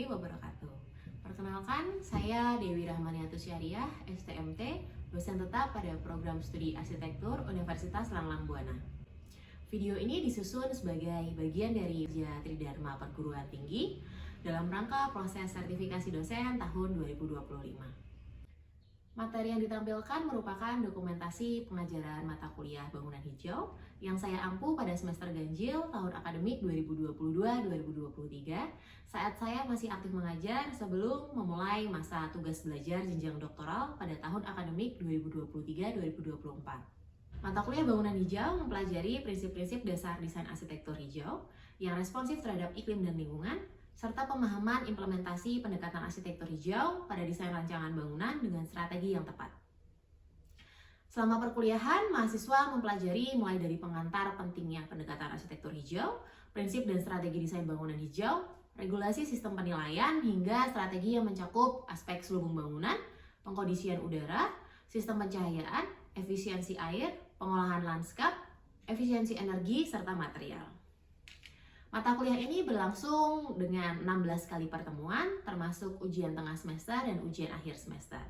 warahmatullahi wabarakatuh. Perkenalkan, saya Dewi Rahmaniatus Syariah, STMT, dosen tetap pada program studi arsitektur Universitas Langlang Buana. Video ini disusun sebagai bagian dari kerja Tridharma Perguruan Tinggi dalam rangka proses sertifikasi dosen tahun 2025. Materi yang ditampilkan merupakan dokumentasi pengajaran mata kuliah bangunan hijau yang saya ampu pada semester ganjil tahun akademik 2022-2023 saat saya masih aktif mengajar sebelum memulai masa tugas belajar jenjang doktoral pada tahun akademik 2023-2024. Mata kuliah bangunan hijau mempelajari prinsip-prinsip dasar desain arsitektur hijau yang responsif terhadap iklim dan lingkungan, serta pemahaman implementasi pendekatan arsitektur hijau pada desain rancangan bangunan dengan strategi yang tepat. Selama perkuliahan, mahasiswa mempelajari mulai dari pengantar pentingnya pendekatan arsitektur hijau, prinsip dan strategi desain bangunan hijau, regulasi sistem penilaian, hingga strategi yang mencakup aspek selubung bangunan, pengkondisian udara, sistem pencahayaan, efisiensi air, pengolahan lanskap, efisiensi energi, serta material. Mata kuliah ini berlangsung dengan 16 kali pertemuan, termasuk ujian tengah semester dan ujian akhir semester.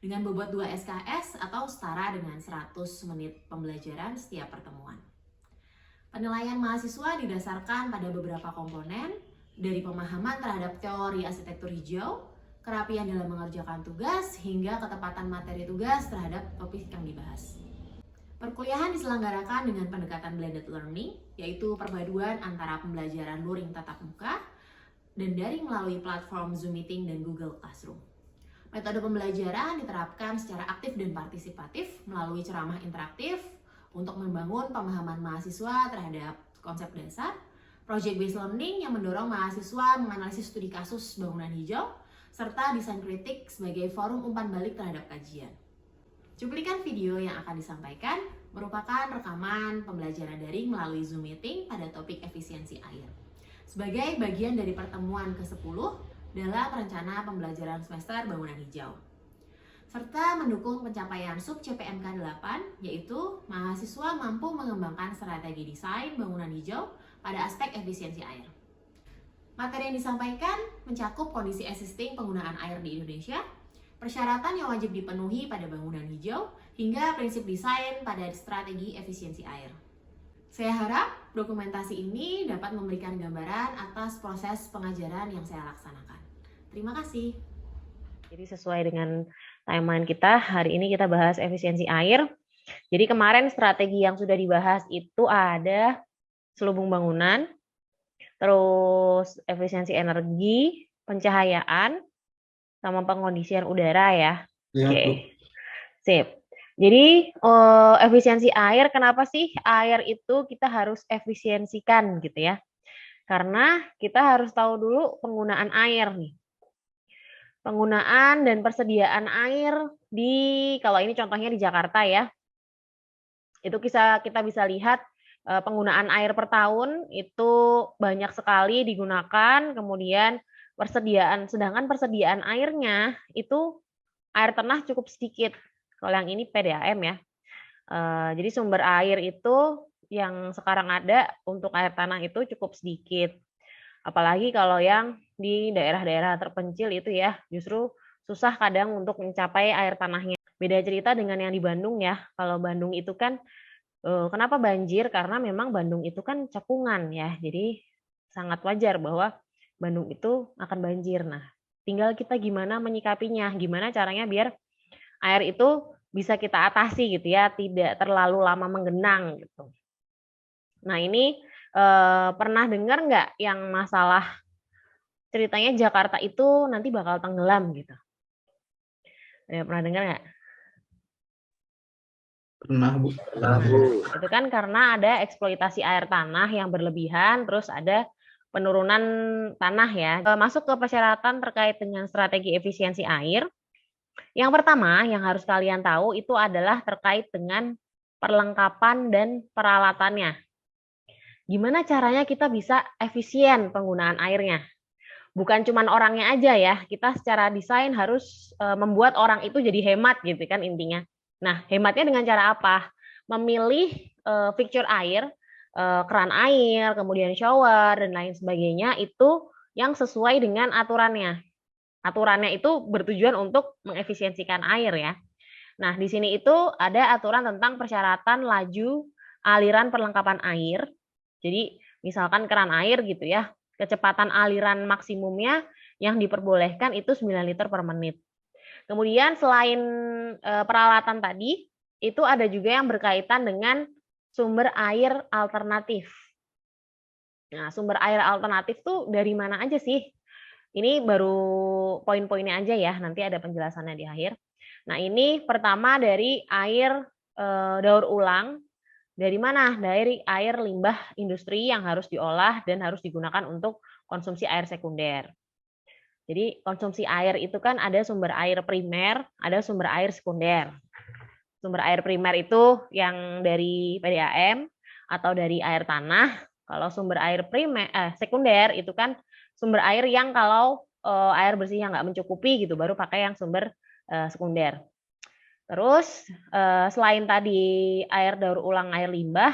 Dengan bobot 2 SKS atau setara dengan 100 menit pembelajaran setiap pertemuan. Penilaian mahasiswa didasarkan pada beberapa komponen, dari pemahaman terhadap teori arsitektur hijau, kerapian dalam mengerjakan tugas, hingga ketepatan materi tugas terhadap topik yang dibahas. Perkuliahan diselenggarakan dengan pendekatan blended learning, yaitu perpaduan antara pembelajaran luring tatap muka dan daring melalui platform Zoom Meeting dan Google Classroom. Metode pembelajaran diterapkan secara aktif dan partisipatif melalui ceramah interaktif untuk membangun pemahaman mahasiswa terhadap konsep dasar, project based learning yang mendorong mahasiswa menganalisis studi kasus bangunan hijau, serta desain kritik sebagai forum umpan balik terhadap kajian. Cuplikan video yang akan disampaikan merupakan rekaman pembelajaran daring melalui Zoom Meeting pada topik efisiensi air. Sebagai bagian dari pertemuan ke-10 dalam rencana pembelajaran semester bangunan hijau. Serta mendukung pencapaian sub CPMK 8, yaitu mahasiswa mampu mengembangkan strategi desain bangunan hijau pada aspek efisiensi air. Materi yang disampaikan mencakup kondisi existing penggunaan air di Indonesia, persyaratan yang wajib dipenuhi pada bangunan hijau, hingga prinsip desain pada strategi efisiensi air. Saya harap dokumentasi ini dapat memberikan gambaran atas proses pengajaran yang saya laksanakan. Terima kasih. Jadi sesuai dengan timeline kita, hari ini kita bahas efisiensi air. Jadi kemarin strategi yang sudah dibahas itu ada selubung bangunan, terus efisiensi energi, pencahayaan, sama pengkondisian udara ya. Oke. Sip. Jadi efisiensi air, kenapa sih air itu kita harus efisiensikan gitu ya? Karena kita harus tahu dulu penggunaan air nih. Penggunaan dan persediaan air kalau ini contohnya di Jakarta ya. Itu kita bisa lihat penggunaan air per tahun itu banyak sekali digunakan, kemudian sedangkan persediaan airnya itu air tanah cukup sedikit. Kalau yang ini PDAM ya. Jadi sumber air itu yang sekarang ada untuk air tanah itu cukup sedikit. Apalagi kalau yang di daerah-daerah terpencil itu ya, justru susah kadang untuk mencapai air tanahnya. Beda cerita dengan yang di Bandung ya. Kalau Bandung itu kan kenapa banjir? Karena memang Bandung itu kan cekungan ya. Jadi sangat wajar bahwa Bandung itu akan banjir. Nah, tinggal kita gimana menyikapinya, gimana caranya biar air itu bisa kita atasi gitu ya, tidak terlalu lama menggenang gitu. Nah, ini pernah dengar nggak yang masalah ceritanya Jakarta itu nanti bakal tenggelam gitu? Pernah dengar nggak? Pernah, Bu. Itu kan karena ada eksploitasi air tanah yang berlebihan, terus ada penurunan tanah ya. Masuk ke persyaratan terkait dengan strategi efisiensi air. Yang pertama yang harus kalian tahu itu adalah terkait dengan perlengkapan dan peralatannya. Gimana caranya kita bisa efisien penggunaan airnya? Bukan cuma orangnya aja ya, kita secara desain harus membuat orang itu jadi hemat gitu kan intinya. Nah, hematnya dengan cara apa? Memilih fixture air, keran air, kemudian shower dan lain sebagainya itu yang sesuai dengan aturannya. Aturannya itu bertujuan untuk mengefisiensikan air ya. Nah, di sini itu ada aturan tentang persyaratan laju aliran perlengkapan air. Jadi, misalkan keran air gitu ya, kecepatan aliran maksimumnya yang diperbolehkan itu 9 liter per menit. Kemudian selain peralatan tadi, itu ada juga yang berkaitan dengan sumber air alternatif. Nah, sumber air alternatif tuh dari mana aja sih? Ini baru poin-poinnya aja ya, nanti ada penjelasannya di akhir. Nah, ini pertama dari air daur ulang. Dari mana? Dari air limbah industri yang harus diolah dan harus digunakan untuk konsumsi air sekunder. Jadi konsumsi air itu kan ada sumber air primer, ada sumber air sekunder. Sumber air primer itu yang dari PDAM atau dari air tanah. Kalau sumber air sekunder itu kan sumber air yang kalau air bersih yang nggak mencukupi gitu, baru pakai yang sumber sekunder. Terus selain tadi air daur ulang air limbah,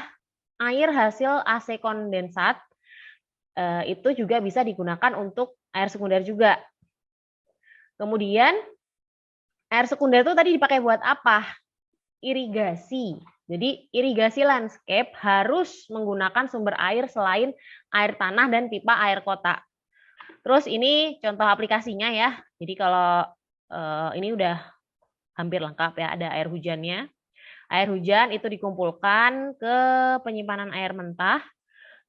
air hasil AC kondensat itu juga bisa digunakan untuk air sekunder juga. Kemudian air sekunder itu tadi dipakai buat apa? Irigasi. Jadi irigasi landscape harus menggunakan sumber air selain air tanah dan pipa air kota. Terus ini contoh aplikasinya ya. Jadi kalau ini udah hampir lengkap ya, ada air hujannya. Air hujan itu dikumpulkan ke penyimpanan air mentah.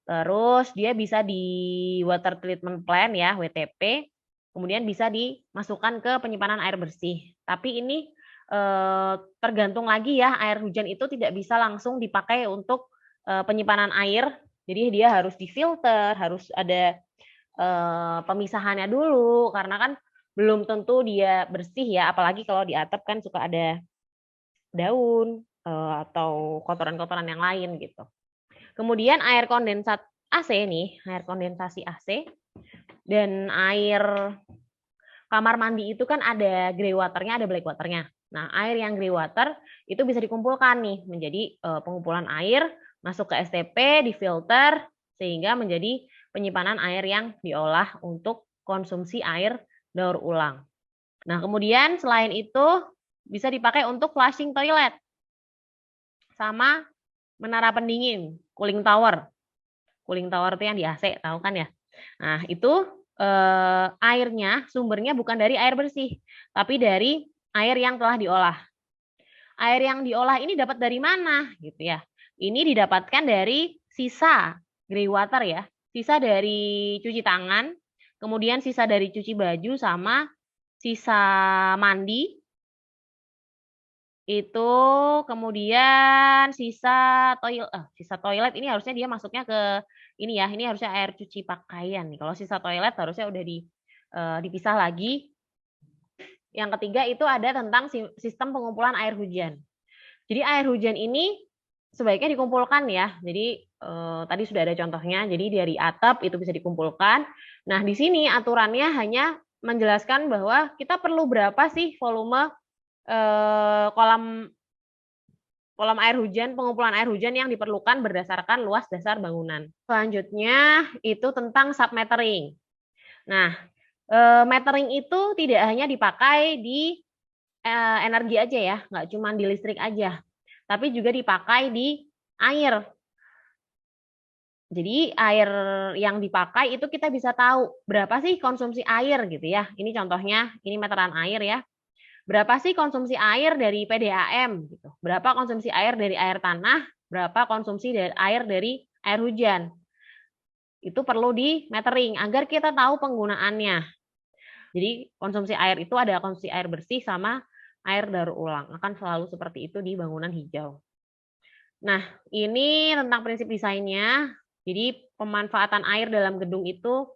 Terus dia bisa di water treatment plant ya, WTP. Kemudian bisa dimasukkan ke penyimpanan air bersih. Tapi ini tergantung lagi ya, air hujan itu tidak bisa langsung dipakai untuk penyimpanan air. Jadi dia harus difilter, harus ada pemisahannya dulu karena kan belum tentu dia bersih ya, apalagi kalau di atap kan suka ada daun atau kotoran-kotoran yang lain gitu. Kemudian air kondensat AC nih, air kondensasi AC dan air kamar mandi itu kan ada grey waternya, ada black waternya. Nah, air yang grey water itu bisa dikumpulkan nih menjadi pengumpulan air, masuk ke STP, difilter sehingga menjadi penyimpanan air yang diolah untuk konsumsi air daur ulang. Nah, kemudian selain itu bisa dipakai untuk flushing toilet sama menara pendingin, cooling tower. Cooling tower itu yang di AC, tahu kan ya? Nah, itu airnya, sumbernya bukan dari air bersih, tapi dari air yang telah diolah. Air yang diolah ini dapat dari mana? Gitu ya. Ini didapatkan dari sisa grey water ya, sisa dari cuci tangan, kemudian sisa dari cuci baju sama sisa mandi. Itu kemudian sisa toilet ini harusnya dia masuknya ke ini ya, ini harusnya air cuci pakaian nih. Kalau sisa toilet harusnya udah dipisah lagi. Yang ketiga itu ada tentang sistem pengumpulan air hujan. Jadi air hujan ini sebaiknya dikumpulkan ya. Jadi tadi sudah ada contohnya. Jadi dari atap itu bisa dikumpulkan. Nah, di sini aturannya hanya menjelaskan bahwa kita perlu berapa sih volume kolam air hujan, pengumpulan air hujan yang diperlukan berdasarkan luas dasar bangunan. Selanjutnya itu tentang submetering. Nah, metering itu tidak hanya dipakai di energi aja ya, nggak cuma di listrik aja, tapi juga dipakai di air. Jadi air yang dipakai itu kita bisa tahu berapa sih konsumsi air gitu ya. Ini contohnya, ini meteran air ya. Berapa sih konsumsi air dari PDAM gitu. Berapa konsumsi air dari air tanah, berapa konsumsi dari air hujan. Itu perlu di metering agar kita tahu penggunaannya. Jadi konsumsi air itu ada konsumsi air bersih sama air daur ulang. Akan selalu seperti itu di bangunan hijau. Nah, ini tentang prinsip desainnya. Jadi pemanfaatan air dalam gedung itu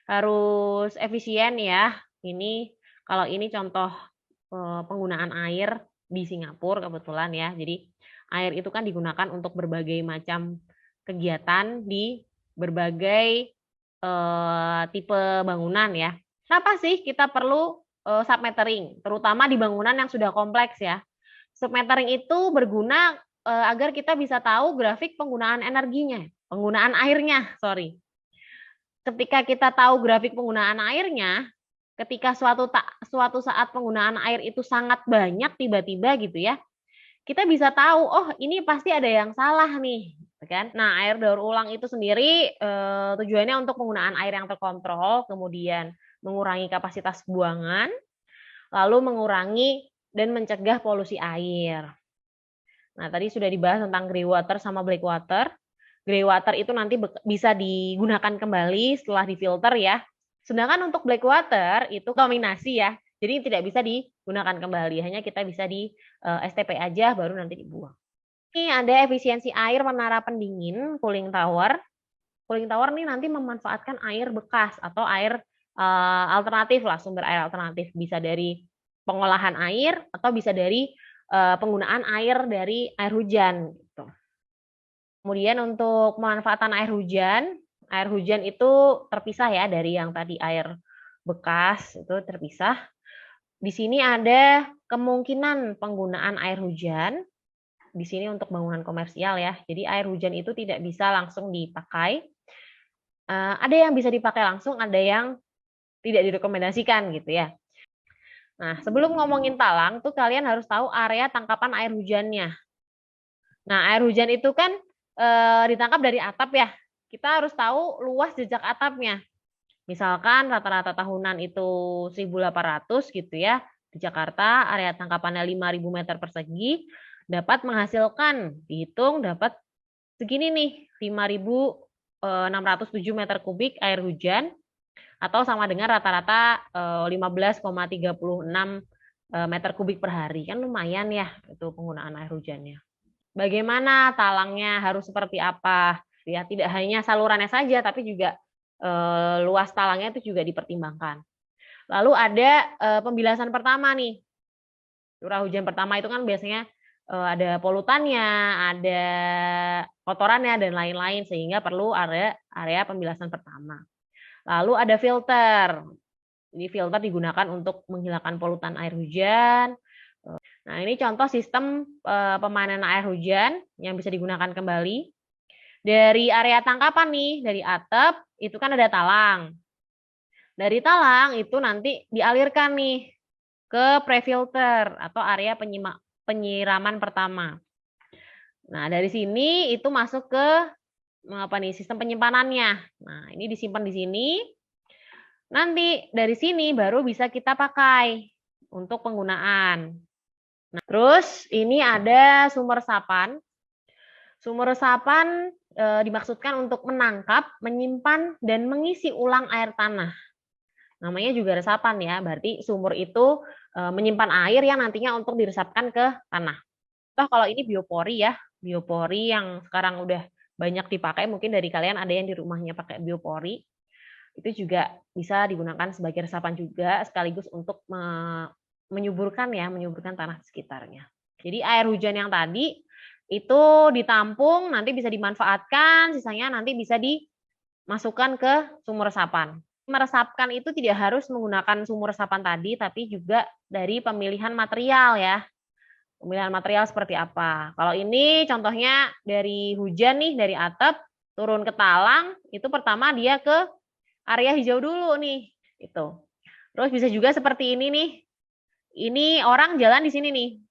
harus efisien ya. Ini kalau ini contoh penggunaan air di Singapura kebetulan ya. Jadi air itu kan digunakan untuk berbagai macam kegiatan di berbagai tipe bangunan ya. Kenapa sih kita perlu submetering, terutama di bangunan yang sudah kompleks ya. Submetering itu berguna agar kita bisa tahu grafik penggunaan energinya, penggunaan airnya, sorry. ketika kita tahu grafik penggunaan airnya, ketika suatu saat penggunaan air itu sangat banyak tiba-tiba gitu ya, kita bisa tahu, oh ini pasti ada yang salah nih, gitu kan? Nah, air daur ulang itu sendiri tujuannya untuk penggunaan air yang terkontrol, kemudian mengurangi kapasitas buangan, lalu mengurangi dan mencegah polusi air. Nah, tadi sudah dibahas tentang grey water sama black water. Grey water itu nanti bisa digunakan kembali setelah difilter ya. Sedangkan untuk black water itu dominasi ya. Jadi tidak bisa digunakan kembali, hanya kita bisa di STP aja baru nanti dibuang. Ini ada efisiensi air menara pendingin cooling tower. Cooling tower nih nanti memanfaatkan air bekas atau air alternatif lah, sumber air alternatif, bisa dari pengolahan air atau bisa dari penggunaan air dari air hujan gitu. Kemudian untuk pemanfaatan air hujan itu terpisah ya dari yang tadi air bekas itu terpisah. Di sini ada kemungkinan penggunaan air hujan di sini untuk bangunan komersial ya. Jadi air hujan itu tidak bisa langsung dipakai. Ada yang bisa dipakai langsung, ada yang tidak direkomendasikan gitu ya. Nah, sebelum ngomongin talang tuh kalian harus tahu area tangkapan air hujannya. Nah, air hujan itu kan ditangkap dari atap ya. Kita harus tahu luas jejak atapnya. Misalkan rata-rata tahunan itu 1.800 gitu ya. Di Jakarta area tangkapannya 5.000 meter persegi dapat menghasilkan, dihitung dapat segini nih, 5.607 meter kubik air hujan atau sama dengan rata-rata 15,36 meter kubik per hari. Kan lumayan ya itu penggunaan air hujannya. Bagaimana talangnya harus seperti apa? Ya, tidak hanya salurannya saja, tapi juga luas talangnya itu juga dipertimbangkan. Lalu ada pembilasan pertama nih. Curah hujan pertama itu kan biasanya ada polutannya, ada kotorannya dan lain-lain sehingga perlu area pembilasan pertama. Lalu ada filter. Ini filter digunakan untuk menghilangkan polutan air hujan. Nah, ini contoh sistem pemanenan air hujan yang bisa digunakan kembali. Dari area tangkapan nih, dari atap, itu kan ada talang. Dari talang itu nanti dialirkan nih ke pre-filter atau area penyiraman pertama. Nah, dari sini itu masuk ke sistem penyimpanannya. Nah, ini disimpan di sini. Nanti dari sini baru bisa kita pakai untuk penggunaan. Nah, terus ini ada sumber resapan. Sumber resapan dimaksudkan untuk menangkap, menyimpan, dan mengisi ulang air tanah. Namanya juga resapan ya, berarti sumur itu menyimpan air yang nantinya untuk diresapkan ke tanah. Toh kalau ini biopori ya, biopori yang sekarang udah banyak dipakai, mungkin dari kalian ada yang di rumahnya pakai biopori. Itu juga bisa digunakan sebagai resapan juga, sekaligus untuk menyuburkan tanah sekitarnya. Jadi air hujan yang tadi itu ditampung, nanti bisa dimanfaatkan, sisanya nanti bisa dimasukkan ke sumur resapan. Meresapkan itu tidak harus menggunakan sumur resapan tadi, tapi juga dari pemilihan material ya. Pemilihan material seperti apa. Kalau ini contohnya dari hujan nih, dari atap, turun ke talang, itu pertama dia ke area hijau dulu nih. Itu. Terus bisa juga seperti ini nih. Ini orang jalan di sini nih.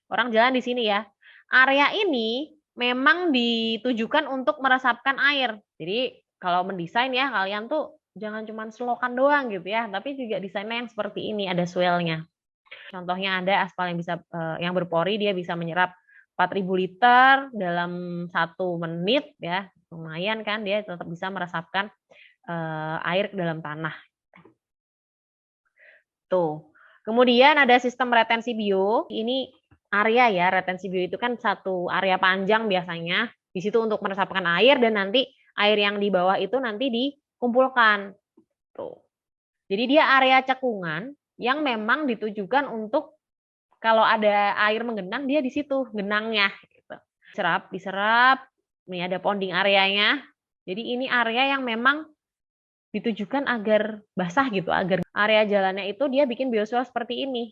Orang jalan di sini ya. Area ini memang ditujukan untuk meresapkan air. Jadi kalau mendesain ya kalian tuh jangan cuma selokan doang gitu ya, tapi juga desainnya yang seperti ini, ada swell-nya. Contohnya ada aspal yang bisa yang berpori, dia bisa menyerap 4.000 liter dalam 1 menit ya. Lumayan kan, dia tetap bisa meresapkan air ke dalam tanah. Tuh. Kemudian ada sistem retensi bio. Ini area ya, retensi bio itu kan satu area panjang biasanya. Di situ untuk meresapkan air dan nanti air yang di bawah itu nanti dikumpulkan. Tuh. Jadi dia area cekungan yang memang ditujukan untuk kalau ada air menggenang dia di situ genangnya. Gitu. Diserap. Nih ada ponding areanya. Jadi ini area yang memang ditujukan agar basah gitu, agar area jalannya itu dia bikin bioswale seperti ini.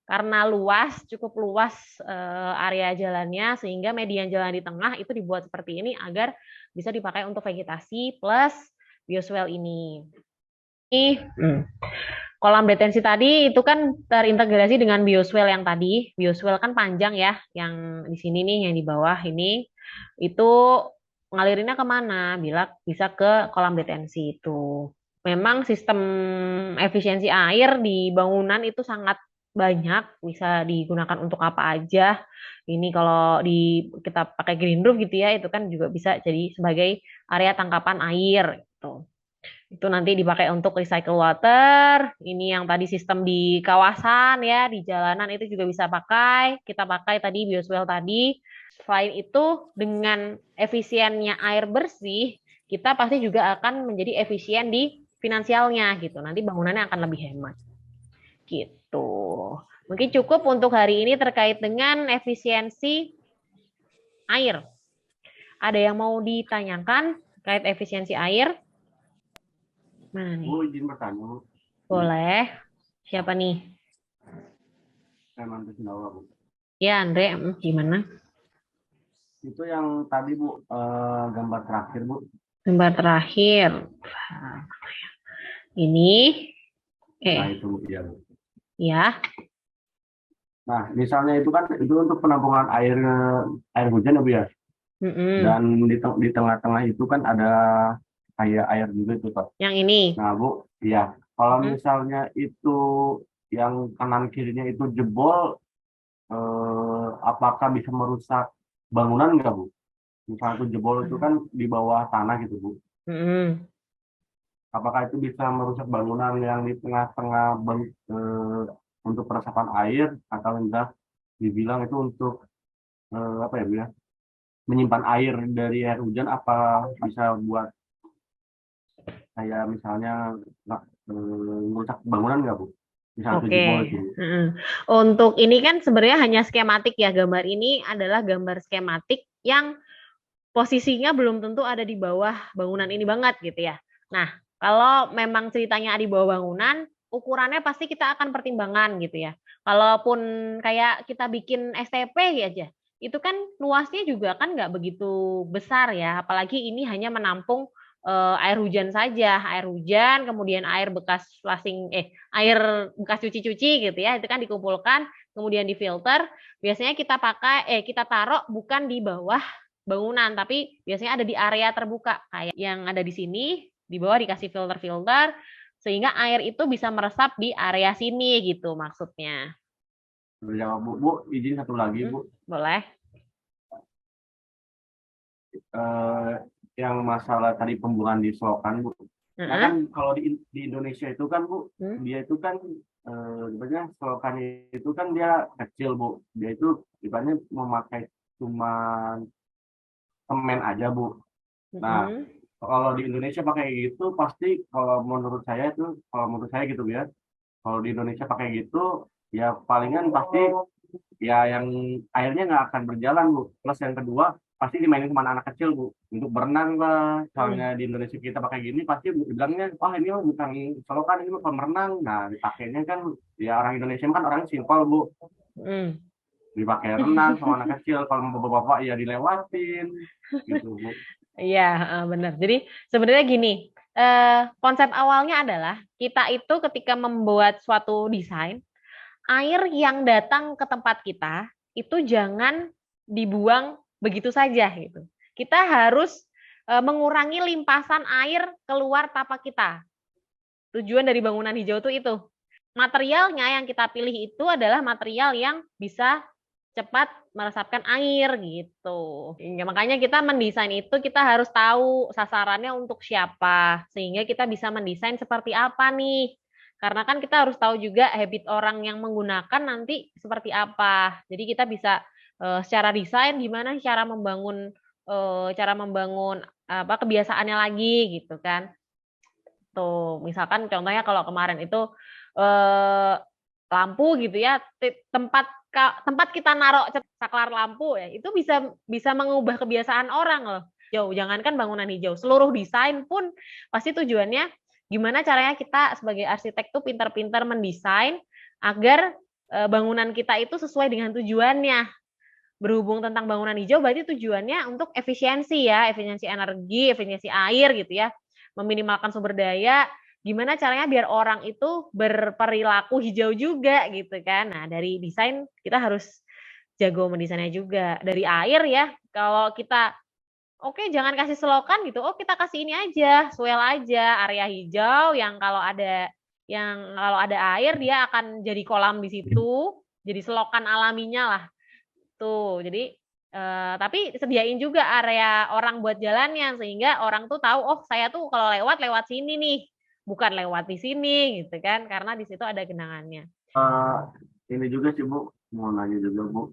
Karena luas, cukup luas area jalannya, sehingga median jalan di tengah itu dibuat seperti ini agar bisa dipakai untuk vegetasi plus bioswale ini. Kolam detensi tadi itu kan terintegrasi dengan bioswale yang tadi. Bioswale kan panjang ya, yang di sini nih, yang di bawah ini. Itu ngalirinnya kemana? Bisa ke kolam detensi itu. Memang sistem efisiensi air di bangunan itu sangat banyak, bisa digunakan untuk apa aja. Ini kalau kita pakai green roof gitu ya, itu kan juga bisa jadi sebagai area tangkapan air gitu. Itu nanti dipakai untuk recycle water. Ini yang tadi sistem di kawasan ya, di jalanan itu juga bisa pakai. Kita pakai tadi bioswale tadi. Selain itu, dengan efisiennya air bersih, kita pasti juga akan menjadi efisien di finansialnya gitu. Nanti bangunannya akan lebih hemat. Gitu. Mungkin cukup untuk hari ini terkait dengan efisiensi air. Ada yang mau ditanyakan terkait efisiensi air? Mana nih? Bu, izin bertanya, Bu. Boleh. Siapa nih? Saya Mantu Sendawa, Bu. Ya, Andre, gimana? Itu yang tadi, Bu, gambar terakhir, Bu. Gambar terakhir. Ini. Nah, itu, Bu. Ya, Bu. Ya. Nah, misalnya itu kan itu untuk penampungan air hujan ya, Bu ya. Dan di tengah-tengah itu kan ada kayak air juga itu, Pak. Yang ini. Nah, Bu, ya. Kalau misalnya itu yang kanan kirinya itu jebol, apakah bisa merusak bangunan nggak, Bu? Misalnya itu jebol itu kan di bawah tanah gitu, Bu. Apakah itu bisa merusak bangunan yang di tengah-tengah untuk peresapan air, atau enggak dibilang itu untuk apa ya, Bu ya? Menyimpan air dari air hujan, apa bisa buat kayak misalnya merusak bangunan nggak, Bu? Misalnya Oke. jebol itu. Untuk ini kan sebenarnya hanya skematik ya. Gambar ini adalah gambar skematik yang posisinya belum tentu ada di bawah bangunan ini banget gitu ya. Nah, kalau memang ceritanya ada di bawah bangunan, ukurannya pasti kita akan pertimbangan gitu ya. Kalaupun kayak kita bikin STP aja, itu kan luasnya juga kan nggak begitu besar ya. Apalagi ini hanya menampung air hujan saja, air hujan, kemudian air bekas air bekas cuci-cuci gitu ya, itu kan dikumpulkan, kemudian difilter. Biasanya kita taruh bukan di bawah bangunan, tapi biasanya ada di area terbuka kayak yang ada di sini, di bawah dikasih filter-filter sehingga air itu bisa meresap di area sini gitu maksudnya. Berjawab, Bu. Bu, izin satu lagi, Bu. Boleh. Yang masalah tadi pembuangan di selokan, Bu. Nah kan kalau di Indonesia itu kan, Bu, dia itu kan sebenarnya selokannya itu kan dia kecil, Bu. Dia itu ibaratnya memakai cuma semen aja, Bu. Nah, kalau di Indonesia pakai gitu pasti kalau menurut saya gitu ya. Kalau di Indonesia pakai gitu ya palingan pasti ya yang airnya nggak akan berjalan, Bu. Plus yang kedua pasti dimainin sama anak kecil, Bu, untuk berenang lah. Soalnya di Indonesia kita pakai gini pasti bilangnya, wah ini bukan selokan, ini bukan berenang. Nah, dipakainya kan ya orang Indonesia kan orang simpel, Bu. Dipakai renang sama anak kecil, kalau mau bapak-bapak ya dilewatin gitu, Bu. Iya, benar. Jadi sebenarnya gini, konsep awalnya adalah kita itu ketika membuat suatu desain, air yang datang ke tempat kita itu jangan dibuang begitu saja gitu. Kita harus mengurangi limpasan air keluar tapak kita. Tujuan dari bangunan hijau itu. Materialnya yang kita pilih itu adalah material yang bisa cepat meresapkan air gitu. Makanya kita mendesain itu kita harus tahu sasarannya untuk siapa, sehingga kita bisa mendesain seperti apa nih. Karena kan kita harus tahu juga habit orang yang menggunakan nanti seperti apa. Jadi kita bisa secara desain gimana cara membangun kebiasaannya lagi gitu kan. Tuh, misalkan contohnya kalau kemarin itu lampu gitu ya, tempat kita naruh saklar lampu ya, itu bisa mengubah kebiasaan orang loh. Jangankan bangunan hijau, seluruh desain pun pasti tujuannya gimana caranya kita sebagai arsitek tuh pintar-pintar mendesain agar bangunan kita itu sesuai dengan tujuannya. Berhubung tentang bangunan hijau berarti tujuannya untuk efisiensi ya, efisiensi energi, efisiensi air gitu ya. meminimalkan sumber daya, gimana caranya biar orang itu berperilaku hijau juga gitu kan. Nah, dari desain kita harus jago mendesainnya juga. Dari air ya, kalau kita oke jangan kasih selokan gitu, oh kita kasih ini aja, swell aja, area hijau yang kalau ada air dia akan jadi kolam di situ, jadi selokan alaminya lah. Tuh, jadi tapi sediain juga area orang buat jalannya sehingga orang tuh tahu oh saya tuh kalau lewat sini nih, bukan lewat di sini gitu kan karena di situ ada genangannya. Ini juga sih Bu, mau nanya juga Bu.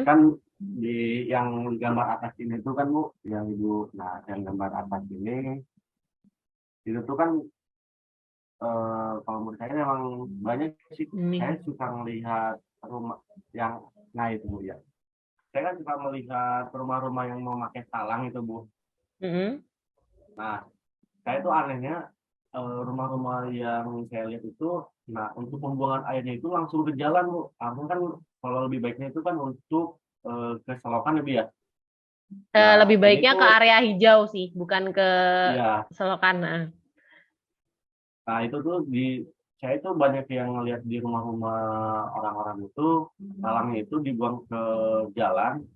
Kan di yang gambar atas ini tuh kan Bu, yang Ibu, nah yang gambar atas ini itu tuh kan kalau menurut saya memang banyak sih, saya suka melihat rumah yang, nah itu Bu ya. Saya kan suka melihat rumah-rumah yang memakai talang itu Bu. Nah, saya tuh anehnya rumah-rumah yang saya lihat itu, nah untuk pembuangan airnya itu langsung ke jalan Bu. Harusnya kan kalau lebih baiknya itu kan untuk ke selokan lebih ya. Nah, lebih baiknya tuh, ke area hijau sih, bukan ke ya. selokan. Nah itu tuh saya itu banyak yang ngelihat di rumah-rumah orang-orang itu talangnya itu dibuang ke jalan,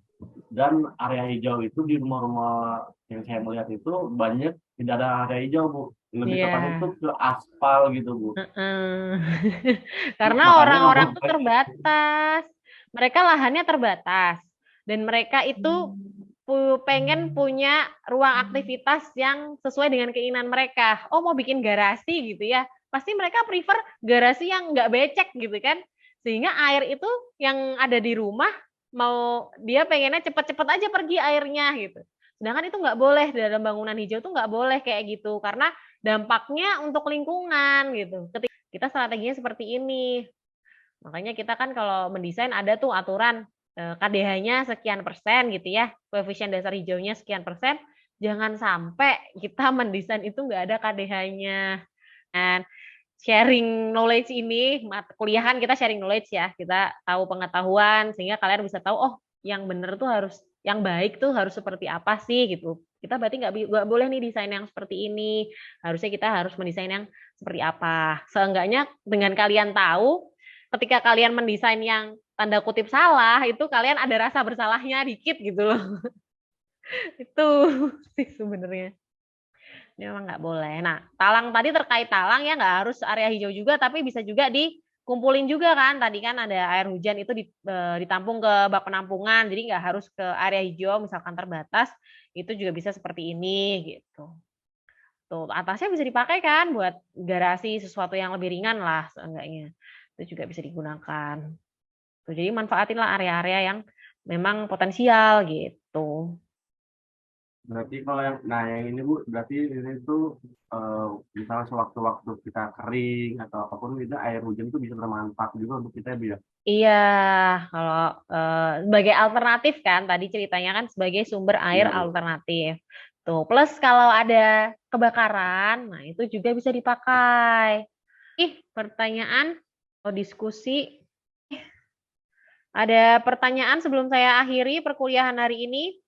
dan area hijau itu di rumah-rumah yang saya melihat itu banyak tidak ada area hijau Bu, lebih tepatnya itu ke aspal gitu Bu. Karena orang-orang itu terbatas, mereka lahannya terbatas dan mereka itu pengen punya ruang aktivitas yang sesuai dengan keinginan mereka. Oh mau bikin garasi gitu ya, pasti mereka prefer garasi yang nggak becek gitu kan, sehingga air itu yang ada di rumah mau dia pengennya cepet-cepet aja pergi airnya gitu. Sedangkan itu nggak boleh dalam bangunan hijau tuh nggak boleh kayak gitu karena dampaknya untuk lingkungan gitu. Ketika kita strateginya seperti ini, makanya kita kan kalau mendesain ada tuh aturan KDH-nya sekian persen gitu ya, koefisien dasar hijaunya sekian persen. Jangan sampai kita mendesain itu nggak ada KDH-nya. Dan sharing knowledge ini, kuliahan kita sharing knowledge ya, kita tahu pengetahuan sehingga kalian bisa tahu oh yang benar tuh harus, yang baik tuh harus seperti apa sih gitu. Kita berarti nggak boleh nih desain yang seperti ini, harusnya kita harus mendesain yang seperti apa. Seenggaknya dengan kalian tahu, ketika kalian mendesain yang tanda kutip salah, itu kalian ada rasa bersalahnya dikit gitu loh. Itu sih sebenarnya. Ini memang nggak boleh. Nah, talang tadi terkait talang ya nggak harus area hijau juga, tapi bisa juga dikumpulin juga kan. Tadi kan ada air hujan itu ditampung ke bak penampungan, jadi nggak harus ke area hijau misalkan terbatas, itu juga bisa seperti ini gitu. Tuh, atasnya bisa dipakai kan buat garasi sesuatu yang lebih ringan lah seenggaknya. Itu juga bisa digunakan. Tuh, jadi manfaatinlah area-area yang memang potensial gitu. Berarti kalau yang ini Bu, berarti ini tuh misalnya sewaktu-waktu kita kering atau apapun itu air hujan itu bisa bermanfaat juga untuk kita ya. Iya, kalau sebagai alternatif kan tadi ceritanya kan sebagai sumber air alternatif. Tuh, plus kalau ada kebakaran, nah itu juga bisa dipakai. Pertanyaan atau diskusi. Ada pertanyaan sebelum saya akhiri perkuliahan hari ini?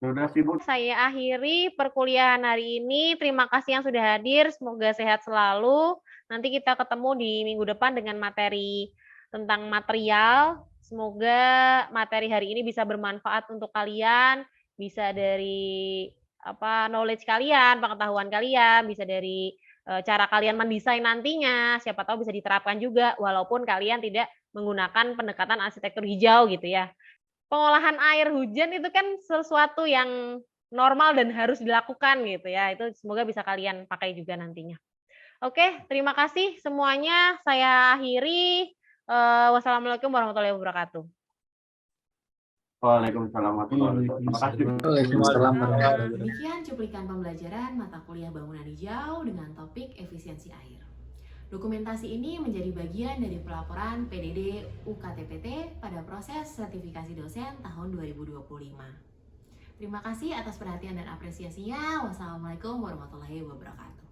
Sudah sih Bu. Saya akhiri perkuliahan hari ini. Terima kasih yang sudah hadir. Semoga sehat selalu. Nanti kita ketemu di minggu depan dengan materi tentang material. Semoga materi hari ini bisa bermanfaat untuk kalian. Bisa dari knowledge kalian, pengetahuan kalian, bisa dari cara kalian mendesain nantinya. Siapa tahu bisa diterapkan juga walaupun kalian tidak menggunakan pendekatan arsitektur hijau gitu ya. Pengolahan air hujan itu kan sesuatu yang normal dan harus dilakukan gitu ya. Itu semoga bisa kalian pakai juga nantinya. Oke, terima kasih semuanya. Saya akhiri. Wassalamualaikum warahmatullahi wabarakatuh. Waalaikumsalam warahmatullahi wabarakatuh. Demikian cuplikan pembelajaran mata kuliah bangunan hijau dengan topik efisiensi air. Dokumentasi ini menjadi bagian dari pelaporan PDD UKTPT pada proses sertifikasi dosen tahun 2025. Terima kasih atas perhatian dan apresiasinya. Wassalamualaikum warahmatullahi wabarakatuh.